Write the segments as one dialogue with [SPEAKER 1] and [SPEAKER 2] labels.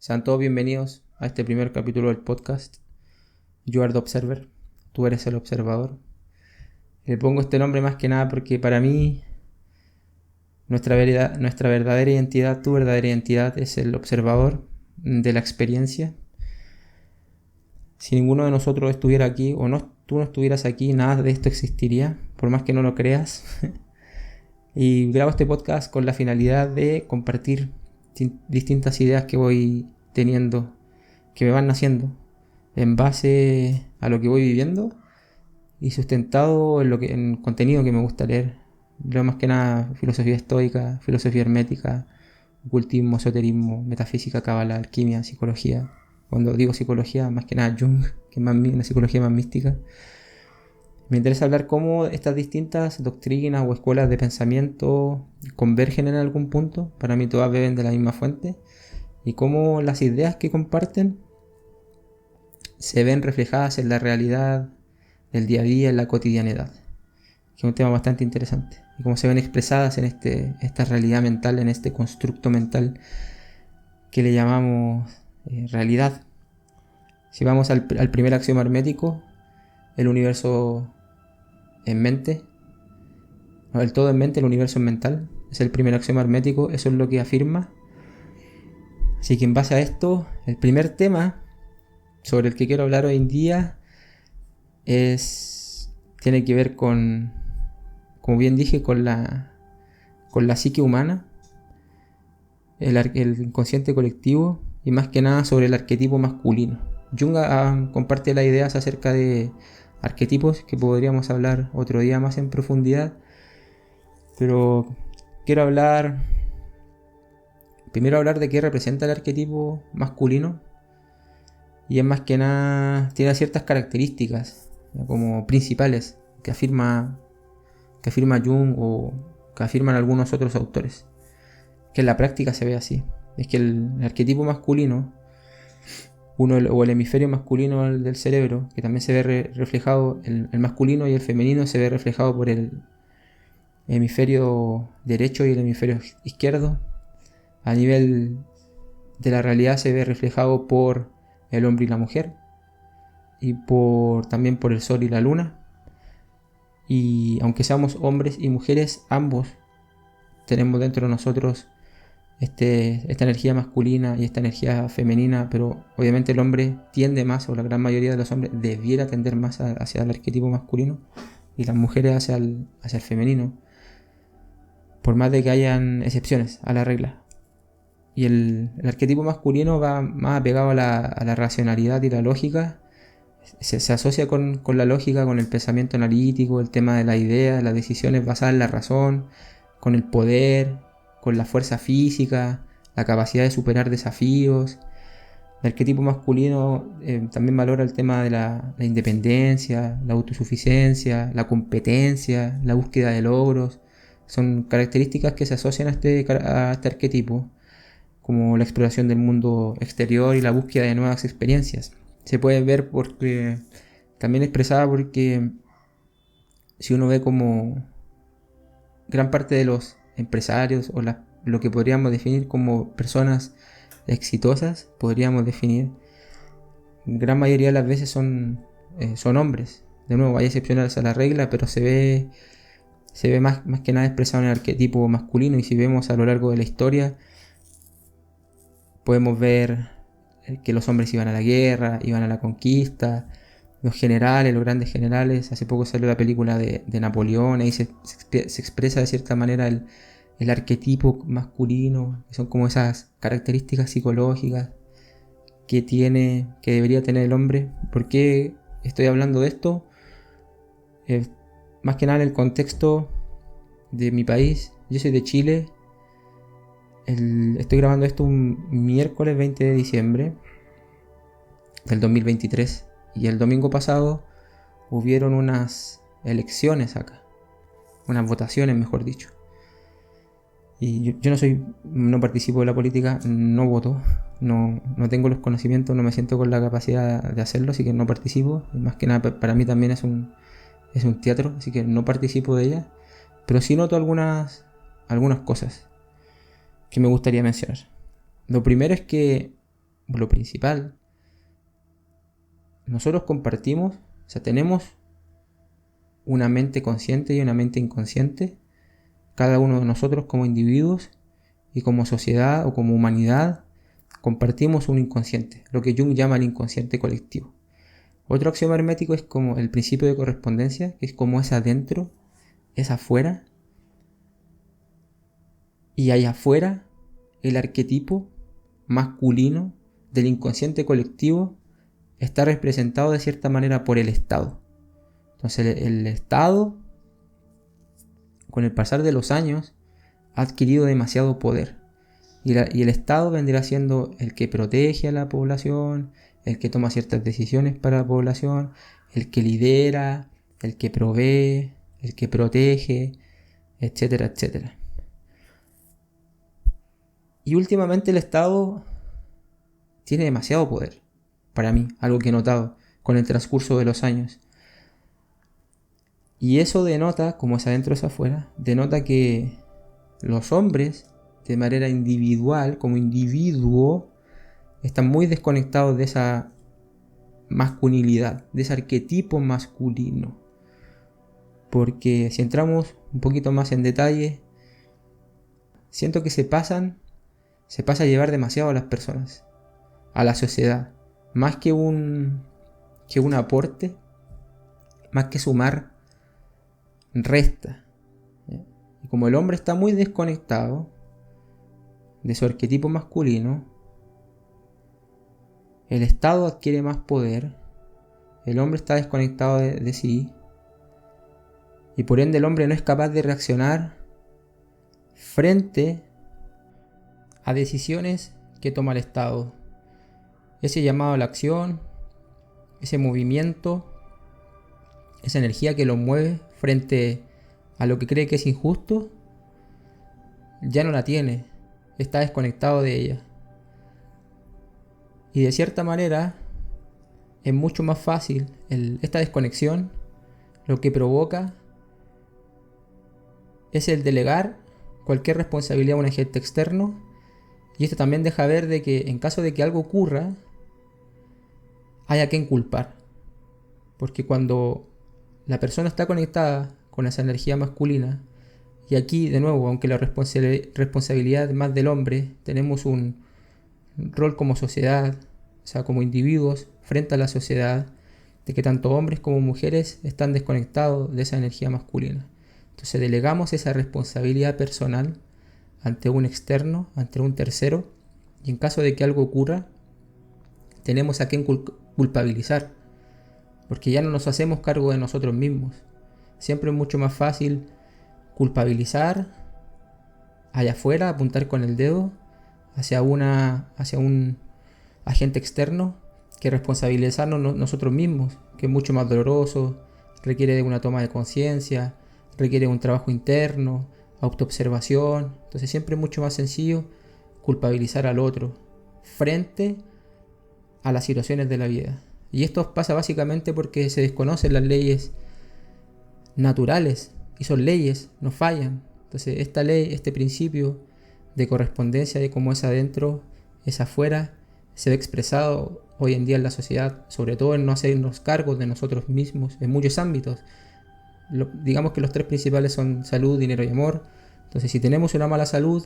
[SPEAKER 1] Sean todos bienvenidos a este primer capítulo del podcast. You are the observer. Tú eres el observador. Le pongo este nombre más que nada porque para mí nuestra verdadera identidad, tu verdadera identidad es el observador de la experiencia. Si ninguno de nosotros estuviera aquí tú no estuvieras aquí, nada de esto existiría, por más que no lo creas. Y grabo este podcast con la finalidad de compartir distintas ideas que voy teniendo, que me van naciendo en base a lo que voy viviendo y sustentado en contenido que me gusta leer. Leo más que nada filosofía estoica, filosofía hermética, ocultismo, esoterismo, metafísica, cábala, alquimia, psicología. Cuando digo psicología, más que nada Jung, que es una psicología más mística. Me interesa hablar cómo estas distintas doctrinas o escuelas de pensamiento convergen en algún punto. Para mí todas beben de la misma fuente. Y cómo las ideas que comparten se ven reflejadas en la realidad del día a día, en la cotidianidad. Que es un tema bastante interesante. Y cómo se ven expresadas en esta realidad mental, en este constructo mental que le llamamos realidad. Si vamos al primer axioma hermético, el universo en mente, el todo en mente, el universo en mental, es el primer axioma hermético, eso es lo que afirma. Así que en base a esto, el primer tema sobre el que quiero hablar hoy en día tiene que ver con, como bien dije, con la psique humana, el inconsciente colectivo y más que nada sobre el arquetipo masculino. Jung comparte las ideas acerca de arquetipos que podríamos hablar otro día más en profundidad, pero quiero primero hablar de qué representa el arquetipo masculino, y es más que nada tiene ciertas características como principales que afirma Jung o que afirman algunos otros autores, que en la práctica se ve así. Es que el arquetipo masculino, o el hemisferio masculino del cerebro, que también se ve reflejado, el masculino y el femenino se ve reflejado por el hemisferio derecho y el hemisferio izquierdo. A nivel de la realidad se ve reflejado por el hombre y la mujer, y también por el sol y la luna. Y aunque seamos hombres y mujeres, ambos tenemos dentro de nosotros esta energía masculina y esta energía femenina, pero obviamente el hombre tiende más, o la gran mayoría de los hombres debiera tender más hacia el arquetipo masculino, y las mujeres hacia el femenino, por más de que hayan excepciones a la regla. Y el arquetipo masculino va más apegado a la racionalidad y la lógica. Se asocia con la lógica, con el pensamiento analítico, el tema de la idea, las decisiones basadas en la razón, con el poder, con la fuerza física, la capacidad de superar desafíos. El arquetipo masculino también valora el tema de la independencia, la autosuficiencia, la competencia, la búsqueda de logros. Son características que se asocian a este arquetipo, como la exploración del mundo exterior y la búsqueda de nuevas experiencias. Se puede ver también expresada porque si uno ve como gran parte de los empresarios o lo que podríamos definir como personas exitosas, podríamos definir, gran mayoría de las veces son hombres. De nuevo, hay excepciones a la regla, pero se ve más que nada expresado en el arquetipo masculino. Y si vemos a lo largo de la historia, podemos ver que los hombres iban a la guerra, iban a la conquista, los generales, los grandes generales. Hace poco salió la película de Napoleón, ahí se expresa de cierta manera el arquetipo masculino, que son como esas características psicológicas que debería tener el hombre. ¿Por qué estoy hablando de esto? Más que nada en el contexto de mi país. Yo soy de Chile. Estoy grabando esto un miércoles 20 de diciembre del 2023, y el domingo pasado hubieron unas elecciones acá, unas votaciones mejor dicho, y yo no participo de la política, no voto, no tengo los conocimientos, no me siento con la capacidad de hacerlo, así que no participo. Más que nada para mí también es un teatro, así que no participo de ella, pero sí noto algunas cosas que me gustaría mencionar. Lo primero es que lo principal, nosotros compartimos, o sea, tenemos una mente consciente y una mente inconsciente, cada uno de nosotros como individuos y como sociedad o como humanidad compartimos un inconsciente, lo que Jung llama el inconsciente colectivo. Otro axioma hermético es como el principio de correspondencia, que es como es adentro, es afuera, y allá afuera el arquetipo masculino del inconsciente colectivo está representado de cierta manera por el Estado. Entonces el Estado, con el pasar de los años, ha adquirido demasiado poder. Y el Estado vendrá siendo el que protege a la población, el que toma ciertas decisiones para la población, el que lidera, el que provee, el que protege, etcétera, etcétera. Y últimamente el Estado tiene demasiado poder, para mí, algo que he notado con el transcurso de los años. Y eso denota, como es adentro es afuera, denota que los hombres, de manera individual, como individuo, están muy desconectados de esa masculinidad, de ese arquetipo masculino. Porque si entramos un poquito más en detalle, siento que se pasa a llevar demasiado a las personas, a la sociedad, más que un aporte, más que sumar, resta. Y como el hombre está muy desconectado de su arquetipo masculino, el Estado adquiere más poder, el hombre está desconectado de sí, y por ende el hombre no es capaz de reaccionar frente a decisiones que toma el Estado. Ese llamado a la acción, ese movimiento, esa energía que lo mueve frente a lo que cree que es injusto, ya no la tiene, está desconectado de ella. Y de cierta manera es mucho más fácil esta desconexión, lo que provoca es el delegar cualquier responsabilidad a un agente externo, y esto también deja ver de que en caso de que algo ocurra, hay a quien culpar. Porque cuando la persona está conectada con esa energía masculina, y aquí de nuevo, aunque la responsabilidad es más del hombre, tenemos un rol como sociedad, o sea, como individuos frente a la sociedad, de que tanto hombres como mujeres están desconectados de esa energía masculina. Entonces delegamos esa responsabilidad personal ante un externo, ante un tercero, y en caso de que algo ocurra, tenemos a quien culpabilizar, porque ya no nos hacemos cargo de nosotros mismos. Siempre es mucho más fácil culpabilizar allá afuera, apuntar con el dedo hacia un agente externo, que responsabilizarnos nosotros mismos, que es mucho más doloroso, requiere de una toma de conciencia, requiere un trabajo interno, autoobservación. Entonces siempre es mucho más sencillo culpabilizar al otro frente a las situaciones de la vida. Y esto pasa básicamente porque se desconocen las leyes naturales, y son leyes, no fallan. Entonces esta ley, este principio de correspondencia de cómo es adentro, es afuera, se ve expresado hoy en día en la sociedad, sobre todo en no hacernos cargo de nosotros mismos en muchos ámbitos. Digamos que los tres principales son salud, dinero y amor. Entonces si tenemos una mala salud,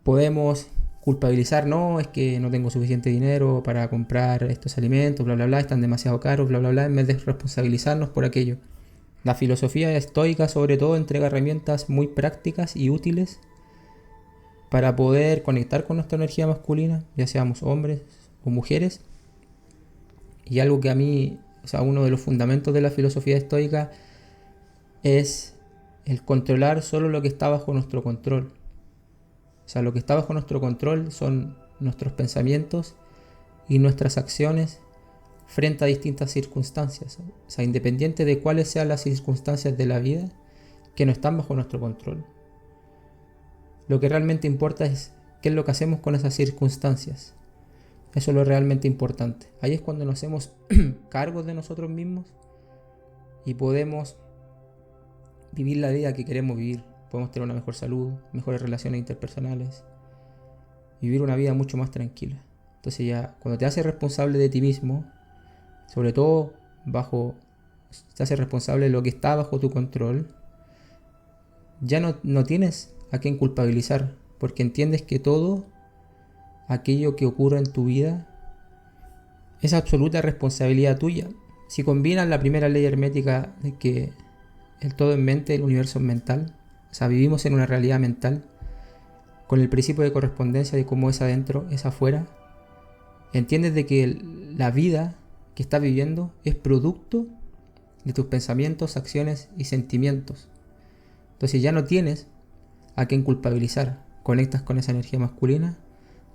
[SPEAKER 1] podemos culpabilizar, no, es que no tengo suficiente dinero para comprar estos alimentos, bla bla bla, están demasiado caros, bla bla bla, en vez de responsabilizarnos por aquello. La filosofía estoica sobre todo entrega herramientas muy prácticas y útiles para poder conectar con nuestra energía masculina, ya seamos hombres o mujeres. Y algo que a mí, o sea, uno de los fundamentos de la filosofía estoica es el controlar solo lo que está bajo nuestro control. O sea, lo que está bajo nuestro control son nuestros pensamientos y nuestras acciones frente a distintas circunstancias. O sea, independiente de cuáles sean las circunstancias de la vida que no están bajo nuestro control. Lo que realmente importa es qué es lo que hacemos con esas circunstancias. Eso es lo realmente importante. Ahí es cuando nos hacemos cargo de nosotros mismos y podemos vivir la vida que queremos vivir. Podemos tener una mejor salud, mejores relaciones interpersonales, vivir una vida mucho más tranquila. Entonces ya cuando te haces responsable de ti mismo, sobre todo te haces responsable de lo que está bajo tu control, ya no tienes a quién culpabilizar, porque entiendes que todo aquello que ocurre en tu vida es absoluta responsabilidad tuya. Si combinas la primera ley hermética de que el todo es mente, el universo es mental, o sea, vivimos en una realidad mental, con el principio de correspondencia de cómo es adentro, es afuera, entiendes de que la vida que estás viviendo es producto de tus pensamientos, acciones y sentimientos. Entonces ya no tienes a quién culpabilizar. Conectas con esa energía masculina,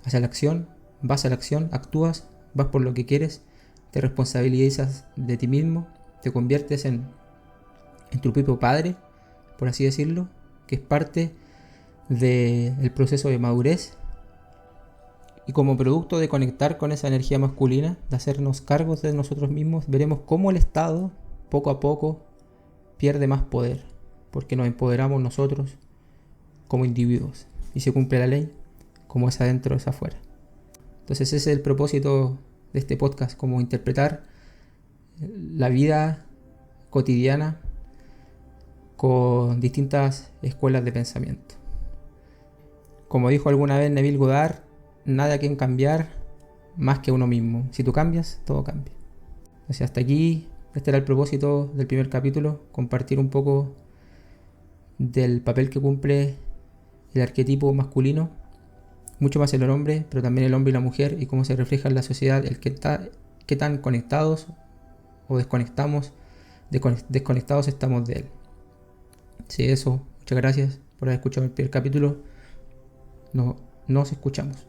[SPEAKER 1] hacia la acción, vas a la acción, actúas, vas por lo que quieres, te responsabilizas de ti mismo, te conviertes en tu propio padre, por así decirlo, que es parte del proceso de madurez. Y como producto de conectar con esa energía masculina, de hacernos cargos de nosotros mismos, veremos cómo el Estado, poco a poco, pierde más poder, porque nos empoderamos nosotros como individuos. Y se cumple la ley, como es adentro, es afuera. Entonces ese es el propósito de este podcast, como interpretar la vida cotidiana con distintas escuelas de pensamiento. Como dijo alguna vez Neville Goddard, nada a quien cambiar más que uno mismo. Si tú cambias, todo cambia. O sea, hasta aquí, este era el propósito del primer capítulo, compartir un poco del papel que cumple el arquetipo masculino, mucho más el hombre, pero también el hombre y la mujer, y cómo se refleja en la sociedad, qué tan conectados o desconectados estamos de él. Sí, eso. Muchas gracias por haber escuchado el primer capítulo. Nos escuchamos.